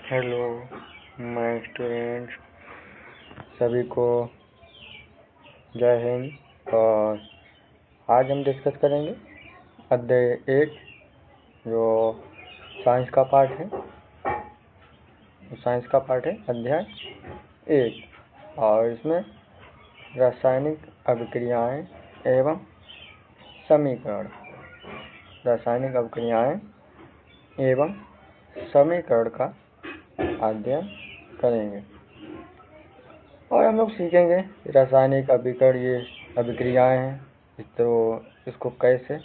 Hello my students, सभी को जय हिंद। और आज हम डिस्कस करेंगे अध्याय 1 जो साइंस का पार्ट है। अध्याय 1 और इसमें रासायनिक अभिक्रियाएं एवं समीकरण का अध्ययन करेंगे और हम लोग सीखेंगे रासायनिक अभिक्रियाएं हैं तो इसको कैसे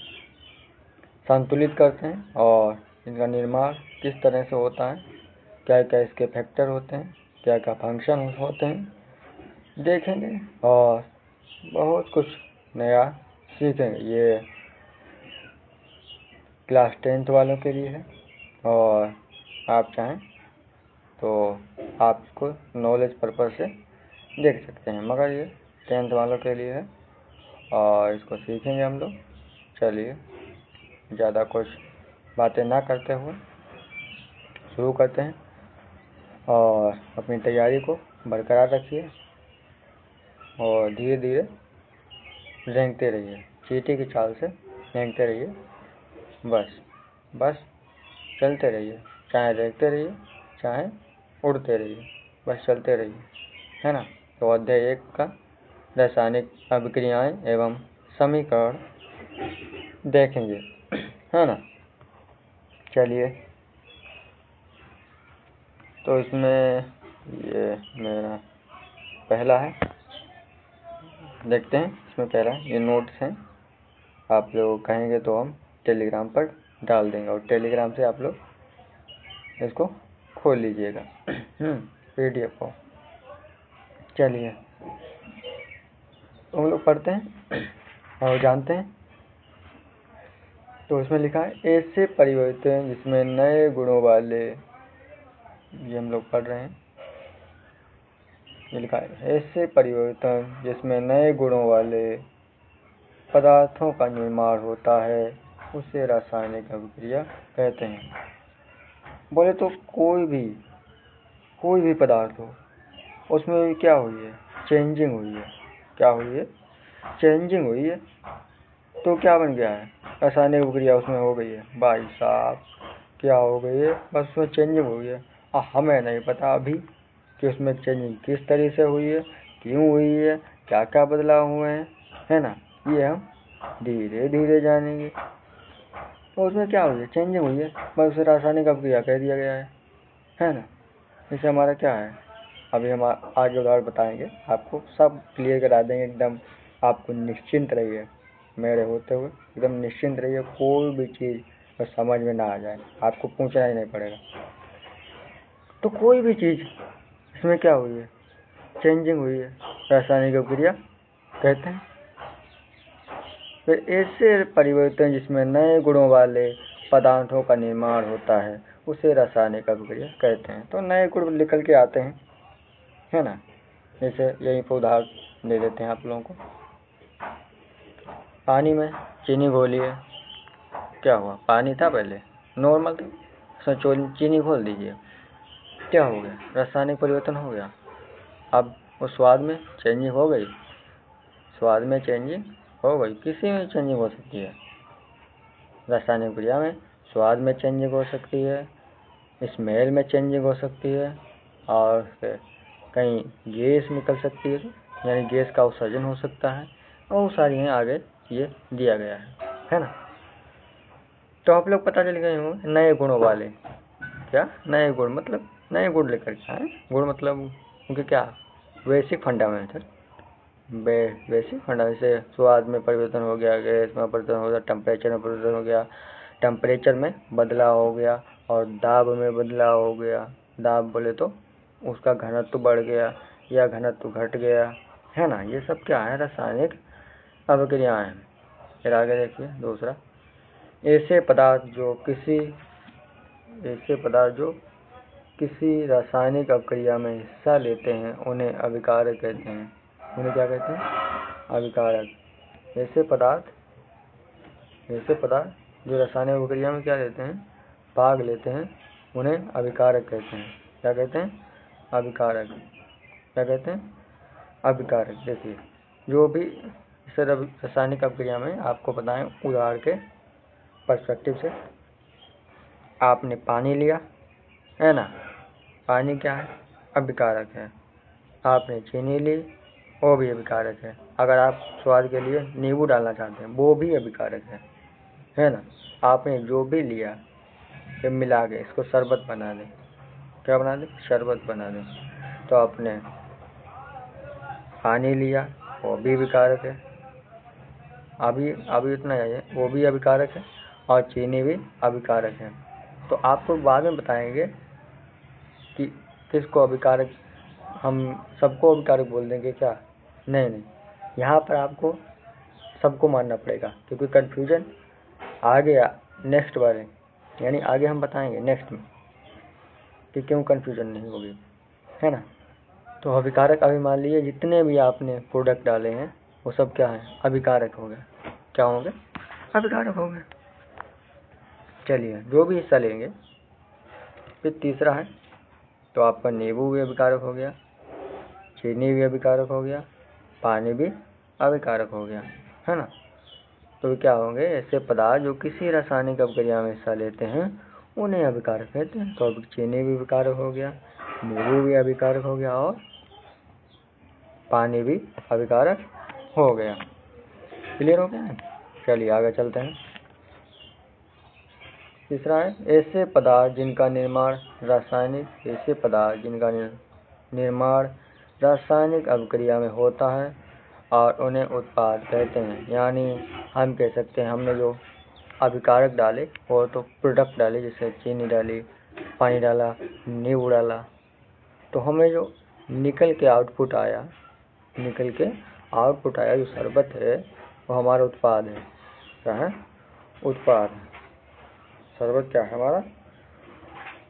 संतुलित करते हैं और इनका निर्माण किस तरह से होता है, क्या क्या इसके फैक्टर होते हैं, क्या क्या फंक्शन होते हैं, देखेंगे और बहुत कुछ नया सीखेंगे। ये क्लास 10th वालों के लिए है और आप चाहें तो आप इसको नॉलेज पर्पज से देख सकते हैं, मगर ये 10th वालों के लिए है और इसको सीखेंगे हम लोग। चलिए ज़्यादा कुछ बातें ना करते हुए शुरू करते हैं और अपनी तैयारी को बरकरार रखिए और धीरे धीरे रेंगते रहिए, चींटी की चाल से रेंगते रहिए। बस चलते रहिए, चाहे रेंगते रहिए चाहे उड़ते रहिए, बस चलते रहिए, है ना। तो अध्याय 1 का रासायनिक अभिक्रियाएं एवं समीकरण देखेंगे, है ना। चलिए तो इसमें ये मेरा पहला है, देखते हैं। इसमें पहला ये नोट्स हैं, आप लोग कहेंगे तो हम टेलीग्राम पर डाल देंगे और टेलीग्राम से आप लोग इसको खोल लीजिएगा PDF को। चलिए तो हम लोग पढ़ते हैं और जानते हैं। तो इसमें लिखा है ऐसे परिवर्तन जिसमें नए गुणों वाले, ये हम लोग पढ़ रहे हैं। ये लिखा है ऐसे परिवर्तन जिसमें नए गुणों वाले पदार्थों का निर्माण होता है, उसे रासायनिक अभिक्रिया कहते हैं। बोले तो कोई भी पदार्थ हो, उसमें क्या हुई है, चेंजिंग हुई है। क्या हुई है? चेंजिंग हुई है। तो क्या बन गया है? रासायनिक अभिक्रिया उसमें हो गई है। भाई साहब क्या हो गई है? बस उसमें चेंजिंग हुई है। हमें नहीं पता अभी कि उसमें चेंजिंग किस तरह से हुई है, क्यों हुई है, क्या क्या बदलाव हुए हैं, है ना। ये हम धीरे धीरे जानेंगे। तो उसमें क्या हुई है? चेंजिंग हुई है, बस उसे रासायनिक अभिक्रिया कह दिया गया है ना। इससे हमारा क्या है, अभी हम आगे उदाहरण बताएंगे, आपको सब क्लियर करा देंगे एकदम। आपको निश्चिंत रहिए, मेरे होते हुए एकदम निश्चिंत रहिए। कोई भी चीज़ बस समझ में ना आ जाए, आपको पूछना ही नहीं पड़ेगा। तो कोई भी चीज़ इसमें क्या हुई है? चेंजिंग हुई है, रासायनिक अभिक्रिया कहते हैं। फिर ऐसे परिवर्तन जिसमें नए गुणों वाले पदार्थों का निर्माण होता है, उसे रासायनिक अभिक्रिया कहते हैं। तो नए गुण निकल के आते हैं, है ना। जैसे यहीं पर उदाहरण दे देते हैं आप लोगों को। पानी में चीनी घोली है, क्या हुआ? पानी था पहले, नॉर्मल था, उसमें चीनी घोल दीजिए, क्या हो गया? रासायनिक परिवर्तन हो गया। अब उस स्वाद में चेंजिंग हो गई, किसी में चेंजिंग हो सकती है। रासायनिक क्रिया में स्वाद में चेंजिंग हो सकती है, स्मेल में चेंजिंग हो सकती है, और फिर कहीं गैस निकल सकती है, यानी गैस का उत्सर्जन हो सकता है। और सारी हैं आगे ये दिया गया है ना। तो आप लोग पता चल गए होंगे नए गुणों वाले। क्या नए गुण? मतलब नए गुण लेकर के आए। गुण मतलब उनके क्या? बेसिक फंडामेंटल, जैसे स्वाद में परिवर्तन हो गया, गैस में परिवर्तन हो गया, टेम्परेचर में परिवर्तन हो गया, टेम्परेचर में बदलाव हो गया, और दाब में बदलाव हो गया। दाब बोले तो उसका घनत्व बढ़ गया या घनत्व घट गया, है ना। ये सब क्या है? रासायनिक अभिक्रियाएं हैं। फिर आगे देखिए दूसरा, ऐसे पदार्थ जो किसी रासायनिक अभिक्रिया में हिस्सा लेते हैं, उन्हें अभिकारक कहते हैं। उन्हें क्या कहते हैं? अभिकारक। ऐसे पदार्थ जो रासायनिक अभिक्रिया में क्या लेते हैं? भाग लेते हैं, उन्हें अभिकारक कहते हैं। क्या कहते हैं? अभिकारक। क्या कहते हैं? अभिकारक। देखिए जो भी इस रासायनिक अभिक्रिया में आपको बताएं उदाहरण के पर्सपेक्टिव से। आपने पानी लिया है ना, पानी क्या है? अभिकारक है। आपने चीनी ली, वो भी अभिकारक है। अगर आप स्वाद के लिए नींबू डालना चाहते हैं वो भी अभिकारक है ना। आपने जो भी लिया ये मिला के इसको शरबत बना दें। क्या बना दें? शरबत बना दें। तो आपने पानी लिया, वो भी अभिकारक है। अभी इतना चाहिए, वो भी अभिकारक है और चीनी भी अभिकारक है। तो आपको बाद में बताएंगे कि किसको अभिकारक, हम सबको अभिकारक बोल देंगे क्या? नहीं, यहाँ पर आपको सबको मानना पड़ेगा, क्योंकि कन्फ्यूजन आगे नेक्स्ट बार है, यानी आगे हम बताएंगे नेक्स्ट में कि क्यों कन्फ्यूजन नहीं होगी, है ना। तो अभिकारक अभी मान लीजिए जितने भी आपने प्रोडक्ट डाले हैं वो सब क्या है? अभिकारक हो गए। क्या होंगे? अभिकारक हो गए। चलिए जो भी हिस्सा लेंगे। फिर तीसरा है, तो आपका नींबू भी अभिकारक हो गया, चीनी भी अभिकारक हो गया, पानी भी अभिकारक हो गया, है ना। तो क्या होंगे? ऐसे पदार्थ जो किसी रासायनिक अभिक्रिया में हिस्सा लेते हैं उन्हें अभिकारक कहते हैं। तो अब चीनी भी अभिकारक हो गया, नींबू भी अभिकारक हो गया और पानी भी अभिकारक हो गया। क्लियर हो गया? चलिए आगे चलते हैं। तीसरा है, ऐसे पदार्थ जिनका निर्माण रासायनिक अभिक्रिया में होता है और उन्हें उत्पाद कहते हैं। यानी हम कह सकते हैं हमने जो अभिकारक डाले वो तो प्रोडक्ट डाले, जैसे चीनी डाली, पानी डाला, नींबू डाला, तो हमें जो निकल के आउटपुट आया जो शरबत है वो हमारा उत्पाद है। क्या है? उत्पाद है। शरबत क्या है? हमारा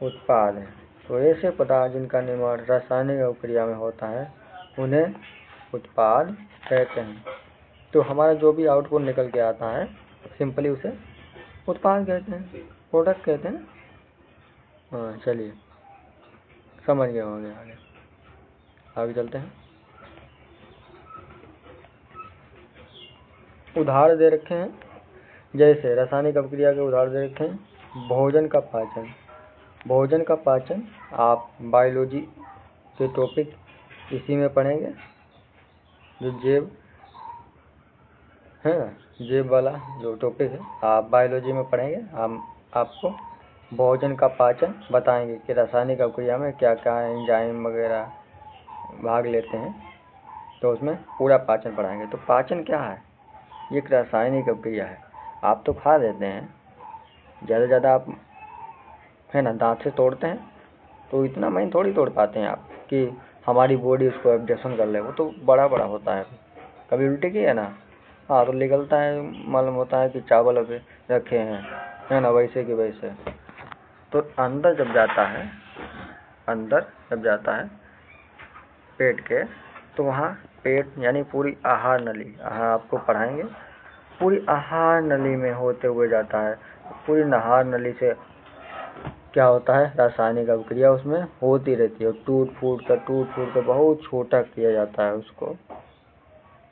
उत्पाद है। तो ऐसे पदार्थ जिनका निर्माण रासायनिक अभिक्रिया में होता है उन्हें उत्पाद कहते हैं। तो हमारा जो भी आउटपुट निकल के आता है सिंपली उसे उत्पाद कहते हैं, प्रोडक्ट कहते हैं। हाँ चलिए समझ गए होंगे। आगे चलते हैं। उदाहरण दे रखे हैं, जैसे रासायनिक अभिक्रिया के उदाहरण दे रखे हैं। भोजन का पाचन आप बायोलॉजी के टॉपिक इसी में पढ़ेंगे, जो जेब वाला जो टॉपिक है आप बायोलॉजी में पढ़ेंगे। हम आपको भोजन का पाचन बताएंगे कि रासायनिक अभिक्रिया में क्या क्या एंजाइम वगैरह भाग लेते हैं, तो उसमें पूरा पाचन पढ़ाएंगे। तो पाचन क्या है? ये एक रासायनिक अभिक्रिया है। आप तो खा लेते हैं, ज़्यादा आप है ना दांत से तोड़ते हैं, तो इतना महीन थोड़ी तोड़ पाते हैं आप कि हमारी बॉडी उसको एब्जॉर्प्शन कर ले। वो तो बड़ा होता है। कभी उल्टी की है ना, हाँ तो निकलता है, मालूम होता है कि चावल अभी रखे हैं, है ना, वैसे की वैसे। तो अंदर जब जाता है पेट के, तो वहाँ पेट यानी पूरी आहार नली, आपको पढ़ाएंगे, पूरी आहार नली में होते हुए जाता है। पूरी आहार नली से क्या होता है? रासायनिक अभिक्रिया उसमें होती रहती है। टूट फूट कर बहुत छोटा किया जाता है उसको,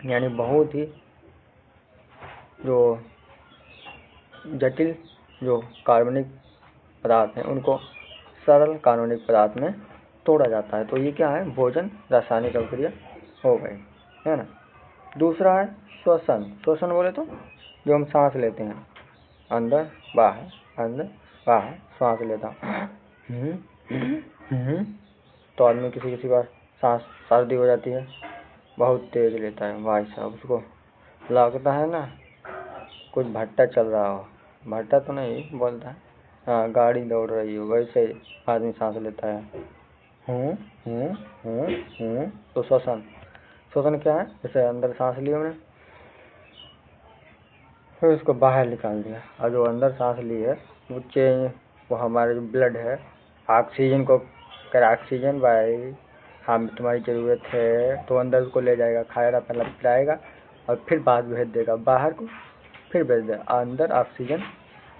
यानी बहुत ही जो जटिल जो कार्बनिक पदार्थ हैं उनको सरल कार्बनिक पदार्थ में तोड़ा जाता है। तो ये क्या है? भोजन रासायनिक अभिक्रिया हो गई, है ना। दूसरा है श्वसन बोले तो जो हम सांस लेते हैं, अंदर बाहर सांस लेता हूँ, तो आदमी किसी बार सांस सर्दी हो जाती है, बहुत तेज लेता है भाई साहब, उसको लगता है ना कुछ भट्टा चल रहा हो, भट्टा तो नहीं बोलता है, हाँ गाड़ी दौड़ रही हो, वैसे आदमी सांस लेता है। तो श्वसन क्या है? जैसे अंदर सांस ली हमने, फिर उसको बाहर निकाल दिया, और जो अंदर सांस ली है वो हमारे जो ब्लड है, ऑक्सीजन को कर ऑक्सीजन भाई हम तुम्हारी ज़रूरत है, तो अंदर उसको ले जाएगा, खाएगा, पहले पिलाएगा और फिर बाद भेज देगा बाहर को, फिर भेज देगा अंदर, ऑक्सीजन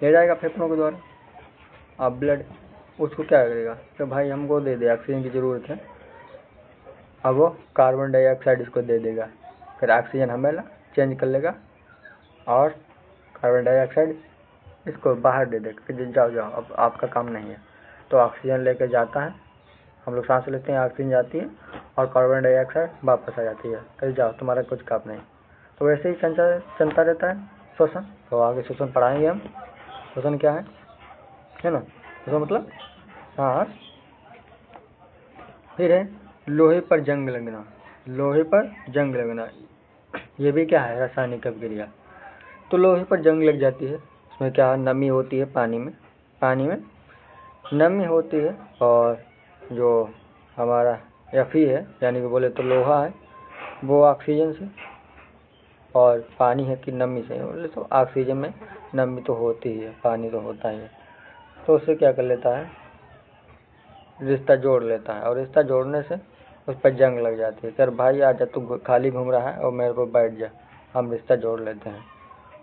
ले जाएगा फेफड़ों के द्वारा और ब्लड उसको क्या करेगा तो भाई हमको दे दे, ऑक्सीजन की ज़रूरत है। अब वो कार्बन डाइऑक्साइड इसको दे देगा, फिर ऑक्सीजन हमें चेंज कर लेगा और कार्बन डाइऑक्साइड इसको बाहर दे देगा कि जाओ जाओ अब आपका काम नहीं है। तो ऑक्सीजन लेकर जाता है, हम लोग सांस लेते हैं, ऑक्सीजन जाती है और कार्बन डाइऑक्साइड वापस आ जाती है, कहीं जाओ तुम्हारा कुछ काम नहीं। तो वैसे ही चलता रहता है श्वसन। तो आगे श्वसन पढ़ाएंगे हम। श्वसन क्या है ना। श्वसन मतलब सांस। फिर है लोहे पर जंग लगना। लोहे पर जंग लगना, ये भी क्या है, रासायनिक अभिक्रिया। तो लोहे पर जंग लग जाती है, उसमें क्या नमी होती है, पानी में नमी होती है और जो हमारा Fe है यानी कि बोले तो लोहा है, वो ऑक्सीजन से और पानी है कि नमी से, बोले तो ऑक्सीजन में नमी तो होती ही है, पानी तो होता ही है। तो उससे क्या कर लेता है, रिश्ता जोड़ लेता है और रिश्ता जोड़ने से उस पर जंग लग जाती है। सर भाई आजा, तू खाली घूम रहा है और मेरे को बैठ जा, हम रिश्ता जोड़ लेते हैं।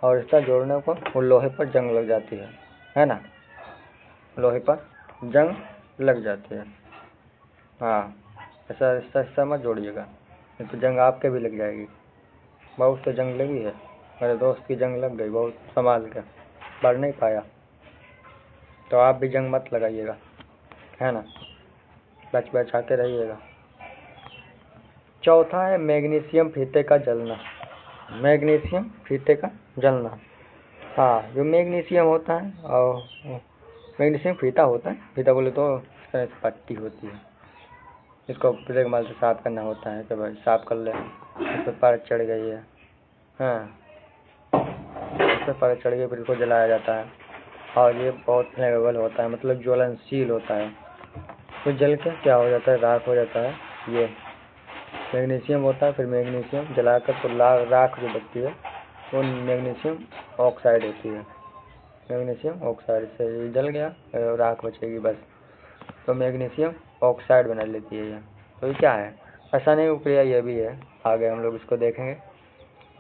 और रिश्ता जोड़ने को वो लोहे पर जंग लग जाती है ना। लोहे पर जंग लग जाती है। हाँ, ऐसा रिश्ता मत जोड़िएगा, नहीं तो जंग आपके भी लग जाएगी। बहुत तो जंग लगी है, मेरे दोस्त की जंग लग गई, बहुत संभाल के, बढ़ नहीं पाया। तो आप भी जंग मत लगाइएगा, है ना, बचा के रहिएगा। चौथा है मैग्नीशियम फीते का जलना। मैग्नीशियम फीते का जलना, हाँ, जो मैग्नीशियम होता है और मैग्नीशियम फीता होता है, फीता बोले तो इस तरह से पट्टी होती है, इसको प्रेग माल से साफ करना होता है कि भाई साफ कर ले, इस पर परत चढ़ गई है, हाँ, इस पर परत चढ़ गई, फिर इसको जलाया जाता है और ये बहुत फ्लेमेबल होता है, मतलब ज्वलनशील होता है। तो जल के क्या हो जाता है, राख हो जाता है। ये मैग्नीशियम होता है, फिर मैग्नीशियम जलाकर तो राख जो बचती है वो मैग्नीशियम ऑक्साइड होती है। मैग्नीशियम ऑक्साइड से ये जल गया, राख बचेगी बस, तो मैग्नीशियम ऑक्साइड बना लेती है ये। तो ये क्या है, रासायनिक प्रक्रिया ये भी है, आगे हम लोग इसको देखेंगे।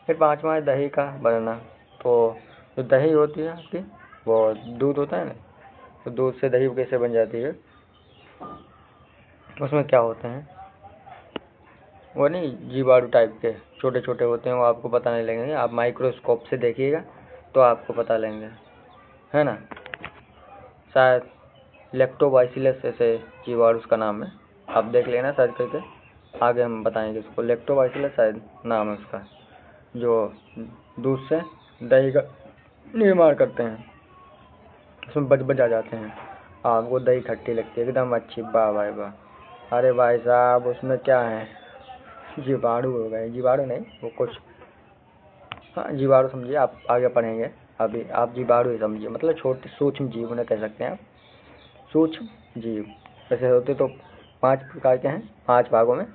फिर पांचवा है दही का बनना। तो जो दही होती है आपकी, वो दूध होता है ना, तो दूध से दही कैसे बन जाती है, उसमें क्या होते हैं, वो नहीं जीवाणु टाइप के छोटे छोटे होते हैं, वो आपको पता नहीं लगेंगे, आप माइक्रोस्कोप से देखिएगा तो आपको पता लगेंगे, है ना। शायद लैक्टोबाइसिलस ऐसे जीवाणु उसका नाम है, आप देख लेना सर्च करके, आगे हम बताएंगे उसको। लैक्टोबाइसिलस शायद नाम है उसका, जो दूध से दही का निर्माण करते हैं, उसमें बच आ जाते हैं, आपको दही खट्टी लगती है एकदम अच्छी, वाह भाई वाह। अरे भाई साहब उसमें क्या है, जीवाणु हो गए, जीवाणु नहीं वो कुछ, हाँ जीवाणु समझिए, आप आगे पढ़ेंगे, अभी आप जीवाणु ही समझिए, मतलब छोटे सूक्ष्म जीव उन्हें कह सकते हैं आप, सूक्ष्म जीव। वैसे होते तो 5 प्रकार के हैं, 5 भागों में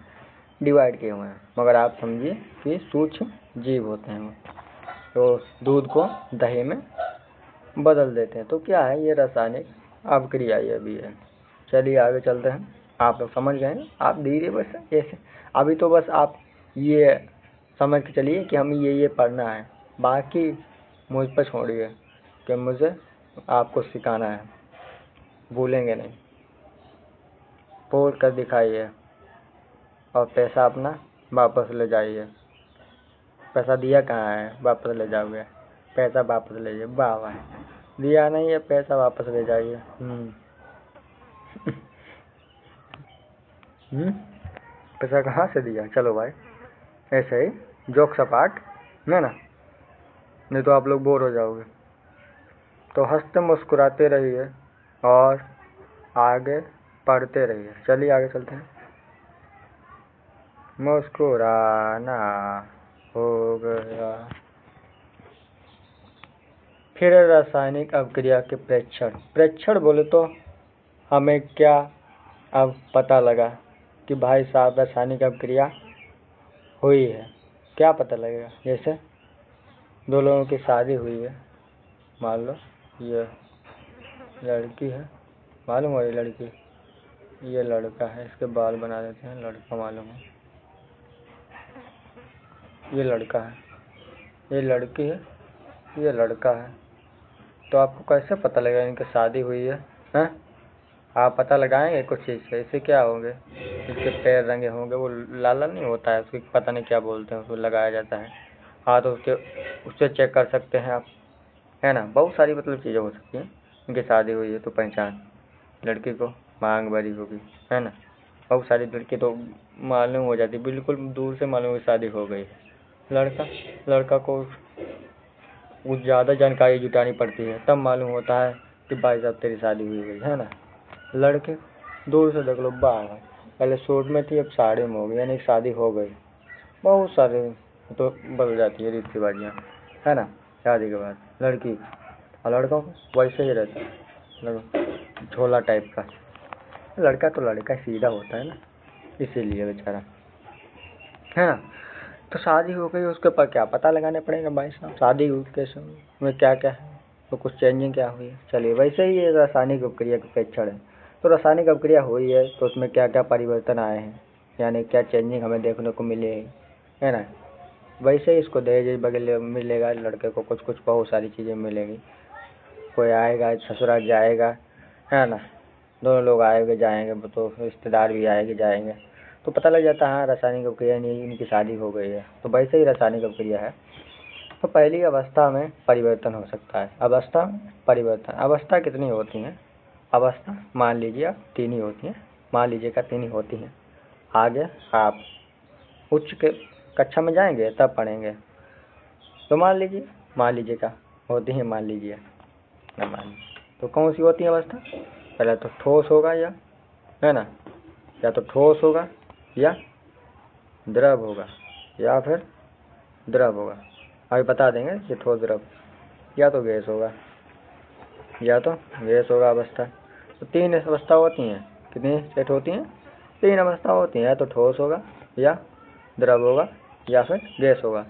डिवाइड किए हुए हैं, मगर आप समझिए कि सूक्ष्म जीव होते हैं वो, तो दूध को दही में बदल देते हैं। तो क्या है, ये रासायनिक अभिक्रिया ये भी है। चलिए आगे चलते हैं, आप लोग समझ गए हैं, आप धीरे बस ऐसे, अभी तो बस आप ये समझ के चलिए कि हमें ये पढ़ना है, बाकी मुझ पर छोड़िए कि मुझे आपको सिखाना है, भूलेंगे नहीं, बोल कर दिखाइए और पैसा अपना वापस ले जाइए। पैसा दिया कहाँ है, वापस ले जाओगे, पैसा वापस ले जाइए, वाह वाह, दिया नहीं है पैसा वापस ले जाइए। पैसा कहाँ से दिया, चलो भाई ऐसे ही जोक सपाट है ना, नहीं तो आप लोग बोर हो जाओगे। तो हंसते मुस्कुराते रहिए और आगे पढ़ते रहिए। चलिए आगे चलते हैं। मुस्कुराना हो गया। फिर रासायनिक अभिक्रिया के प्रेक्षण बोले तो हमें क्या अब पता लगा कि भाई साहब रासायनिक अभिक्रिया हुई है, क्या पता लगेगा, जैसे 2 लोगों की शादी हुई है, मान लो ये लड़की है, मालूम हो, ये लड़की, ये लड़का है, इसके बाल बना देते हैं, लड़का मालूम है, ये लड़का है, ये लड़की है, ये लड़का है। तो आपको कैसे पता लगेगा इनकी शादी हुई है, हैं? आप पता लगाएंगे कुछ चीज़ का, इससे क्या होंगे, इसके पैर रंगे होंगे, वो लाल लाल नहीं होता है, उसको पता नहीं क्या बोलते हैं, उसको लगाया जाता है। हाँ तो उससे चेक कर सकते हैं आप, है ना। बहुत सारी मतलब चीज़ें हो सकती हैं। उनकी शादी हुई है तो पहचान, लड़की को मांग भरी होगी, है ना। बहुत सारी लड़की तो मालूम हो जाती, बिल्कुल दूर से मालूम की शादी हो गई है। लड़का को कुछ ज़्यादा जानकारी जुटानी पड़ती है, तब मालूम होता है कि भाई साहब तेरी शादी हुई गई, है ना। लड़के दूर से देख लो, बाहर पहले सूट में थी अब साड़ी में हो गई, यानी शादी हो गई। बहुत सारे तो बदल जाती है रीति रिवाजियाँ, है ना। शादी के बाद लड़की और लड़कों को वैसे ही रहता है, मतलब झोला टाइप का। लड़का तो लड़का सीधा होता है ना, इसीलिए बेचारा, है ना। तो शादी हो गई, उसके ऊपर क्या पता लगाने पड़ेगा भाई साहब, शादी कैसे में क्या क्या है, तो कुछ चेंजिंग क्या हुई है। चलिए, वैसे ही ये रासायनिक अपक्रिया का परीक्षण है। तो रासायनिक अपक्रिया हुई है तो उसमें क्या क्या परिवर्तन आए हैं, यानी क्या चेंजिंग हमें देखने को मिली है ना। वैसे ही इसको दहेज वगैरह मिलेगा, लड़के को कुछ कुछ बहुत सारी चीज़ें मिलेगी। कोई आएगा ससुराल जाएगा, है ना, दोनों लोग आएंगे जाएंगे, तो रिश्तेदार भी आएंगे जाएंगे, तो पता लग जाता है हाँ रासायनिक अपक्रिया नहीं, इनकी शादी हो गई है। तो वैसे ही रासायनिक अपक्रिया है। तो पहली अवस्था में परिवर्तन हो सकता है। अवस्था परिवर्तन, अवस्था कितनी होती हैं, अवस्था मान लीजिए आप 3 ही होती हैं, मान लीजिएगा 3 ही होती हैं। आगे आप उच्च के कक्षा में जाएंगे तब पढ़ेंगे। तो मान लीजिएगा होती है, मान लीजिए न मान लीजिए, तो कौन सी होती है अवस्था, पहले तो ठोस होगा या, है ना, या तो ठोस होगा या द्रव होगा या फिर द्रव होगा। अभी बता देंगे कि ठोस द्रव, या तो गैस होगा, या तो गैस होगा अवस्था। तो 3 अवस्था होती हैं, कितनी सेट होती हैं, 3 अवस्था होती हैं, या तो ठोस होगा या द्रव होगा या फिर गैस होगा।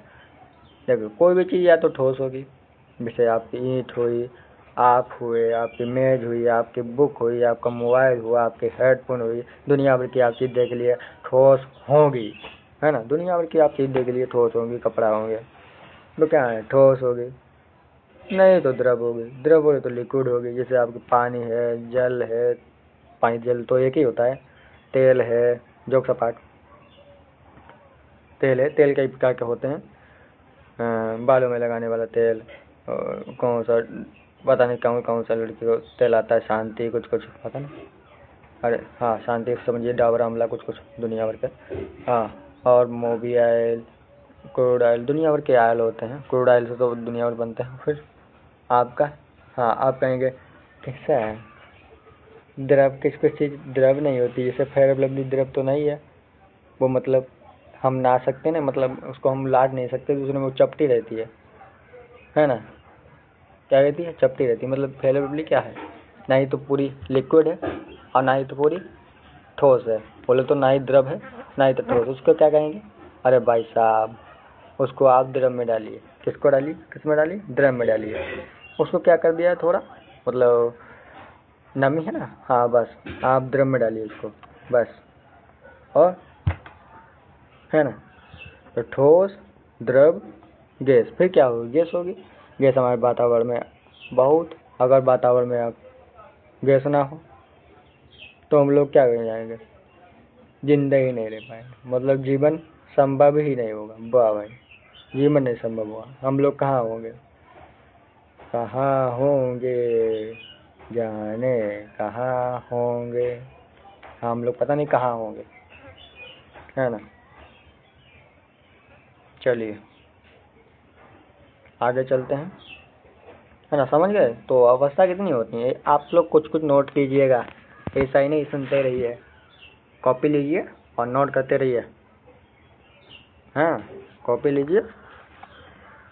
देखो कोई भी चीज़ या तो ठोस होगी, जैसे आपकी ईंट हुई, आप हुए, आपकी मेज हुई, आपकी बुक हुई, आपका मोबाइल हुआ, आपके हेडफोन हुई, दुनिया भर की आप चीज़ देख लिए ठोस होंगी, है ना। दुनिया भर की आप चीज़ देख लिए ठोस होंगी, कपड़ा होंगे, तो क्या है, ठोस होगी। नहीं तो द्रव होगी, द्रव होगी तो लिक्विड होगी, जैसे आपके पानी है, जल है, पानी जल तो एक ही होता है, तेल है, जोक सपाट तेल है, तेल कई प्रकार के होते हैं, बालों में लगाने वाला तेल, और कौन सा पता नहीं कौन सा लड़की को तेल आता है, शांति कुछ कुछ पता नहीं, अरे हाँ शांति समझिए, डाबर आंवला कुछ कुछ दुनिया भर के, हाँ। और मोबी ऑयल, क्रूड ऑयल, दुनिया भर के ऑयल होते हैं, क्रूड ऑयल से तो दुनिया भर बनते हैं। फिर आपका, हाँ आप कहेंगे कैसा है द्रव, किस किस चीज़ द्रव नहीं होती, जैसे फेयर लवली द्रव तो नहीं है, वो मतलब हम ना सकते ना, मतलब उसको हम लाट नहीं सकते, दूसरे में वो चपटी रहती है ना। क्या रहती है, चपटी रहती है। मतलब फेयर लवली क्या है, ना ही तो पूरी लिक्विड है और ना ही तो पूरी ठोस है, बोले तो ना ही द्रव है ना ही तो ठोस, उसको क्या कहेंगे। अरे भाई साहब, उसको आप द्रव में डालिए, किसको डालिए, किस में डालिए, द्रव में डालिए। उसको क्या कर दिया है थोड़ा, मतलब नमी है ना, हाँ बस आप द्रव में डालिए उसको, बस, और है ना। तो ठोस, द्रव, गैस, फिर क्या होगी, गैस होगी। गैस हमारे वातावरण में बहुत, अगर वातावरण में आप गैस ना हो तो हम लोग क्या कर जाएंगे, जिंदा ही नहीं रह पाएंगे, मतलब जीवन संभव ही नहीं होगा। वाह भाई, जीवन नहीं संभव हुआ, हम लोग कहाँ होंगे, कहाँ होंगे, जाने कहाँ होंगे, हम लोग पता नहीं कहाँ होंगे, है ना। चलिए आगे चलते हैं, है ना, समझ गए। तो अवस्था कितनी होती है आप लोग कुछ कुछ नोट कीजिएगा, ऐसा ही नहीं सुनते रहिए, कॉपी लीजिए और नोट करते रहिए, हाँ कॉपी लीजिए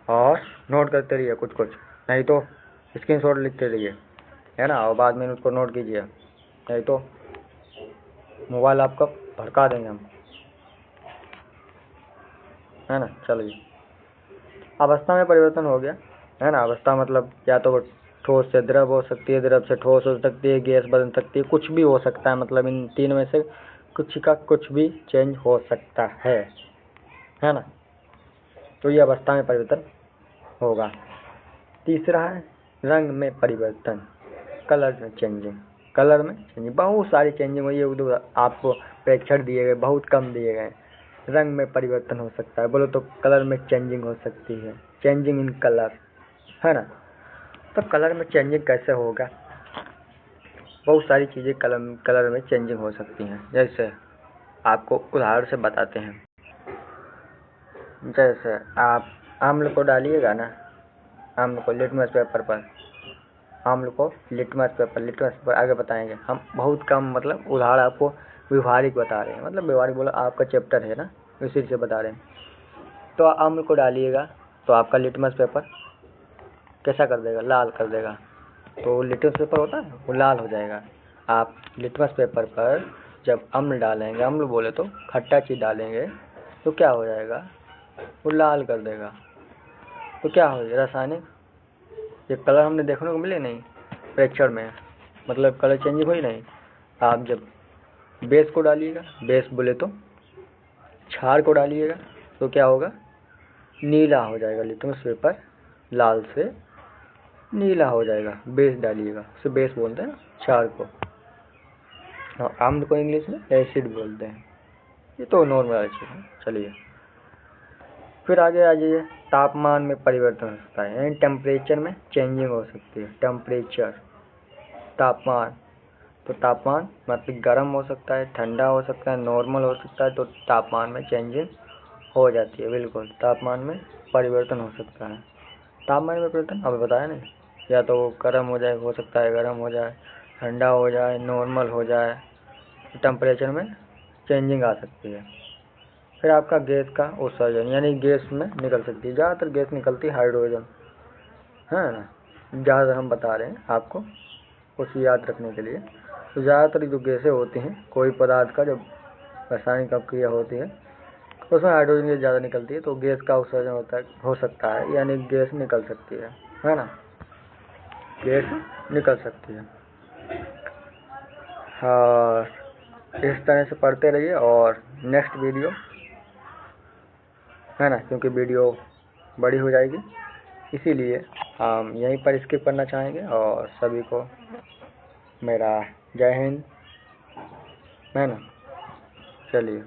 और नोट करते रहिए कुछ कुछ, नहीं तो स्क्रीनशॉट लिखते रहिए, है ना, और बाद में उसको नोट कीजिए, नहीं तो मोबाइल आपका भड़का देंगे हम, है ना। चलिए, अवस्था में परिवर्तन हो गया, है ना। अवस्था मतलब या तो वो ठोस से द्रव हो सकती है, द्रव से ठोस हो सकती है, गैस बन सकती है, कुछ भी हो सकता है, मतलब इन 3 में से कुछ का कुछ भी चेंज हो सकता है ना। तो ये अवस्था में परिवर्तन होगा। तीसरा है रंग में परिवर्तन, कलर में चेंजिंग, कलर में चेंजिंग, बहुत सारी चेंजिंग हुई है। आपको प्रेक्षण दिए गए, बहुत कम दिए गए। रंग में परिवर्तन हो सकता है, बोलो तो कलर में चेंजिंग हो सकती है, चेंजिंग इन कलर, है ना। तो कलर में चेंजिंग कैसे होगा? बहुत सारी चीज़ें कलर में चेंजिंग हो सकती हैं। जैसे आपको उदाहरण से बताते हैं। जैसे आप आम्ल को डालिएगा ना, आम्ल को लिटमस पेपर पर, आम्ल को लिटमस पेपर आगे बताएंगे हम। बहुत कम मतलब उदाहरण आपको व्यवहारिक बता रहे हैं, मतलब व्यवहारिक बोला आपका चैप्टर है ना, इसी से बता रहे हैं। तो आम्ल को डालिएगा तो आपका लिटमस पेपर कैसा कर देगा? लाल कर देगा। तो लिटमस पेपर होता है वो लाल हो जाएगा। आप लिटमस पेपर पर जब अम्ल डालेंगे, अम्ल बोले तो खट्टा चीज़ डालेंगे, तो क्या हो जाएगा? वो लाल कर देगा। तो क्या हो जाएगा? रासायनिक ये कलर हमने देखने को मिले नहीं प्रेक्षण में, मतलब कलर चेंजिंग हुई नहीं। आप जब बेस को डालिएगा, बेस बोले तो क्षार को डालिएगा, तो क्या होगा? नीला हो जाएगा। लिटमस पेपर लाल से नीला हो जाएगा। बेस डालिएगा, उसे बेस बोलते हैं ना क्षार को, और आम्ल को इंग्लिश में एसिड बोलते हैं। ये तो नॉर्मल चीज़ है। चलिए फिर आगे आ जाइए। तापमान में परिवर्तन हो सकता है, यानी टेम्परेचर में चेंजिंग हो सकती है। टेम्परेचर, तापमान, तो तापमान मतलब गर्म हो सकता है, ठंडा हो सकता है, नॉर्मल हो सकता है। तो तापमान में चेंजिंग हो जाती है, बिल्कुल तापमान में परिवर्तन हो सकता है। तापमान में परिवर्तन अभी बताया नहीं, या तो गर्म हो जाए, हो सकता है गर्म हो जाए, ठंडा हो जाए, नॉर्मल हो जाए, टेम्परेचर में चेंजिंग आ सकती है। फिर आपका गैस का उत्सर्जन, यानी गैस में निकल सकती है। ज़्यादातर गैस निकलती है हाइड्रोजन, है ना। ज़्यादातर हम बता रहे हैं आपको कुछ याद रखने के लिए। तो ज़्यादातर जो गैसें होती हैं, कोई पदार्थ का जब रासायनिक अभिक्रिया होती है उसमें हाइड्रोजन गैस ज़्यादा निकलती है, तो गैस का उत्सर्जन हो सकता है, यानी गैस निकल सकती है ना। गैस निकल सकती है। और इस तरह से पढ़ते रहिए। और नेक्स्ट वीडियो, है ना, क्योंकि वीडियो बड़ी हो जाएगी, इसीलिए हम यहीं पर स्किप करना चाहेंगे। और सभी को मेरा जय हिंद, है ना। चलिए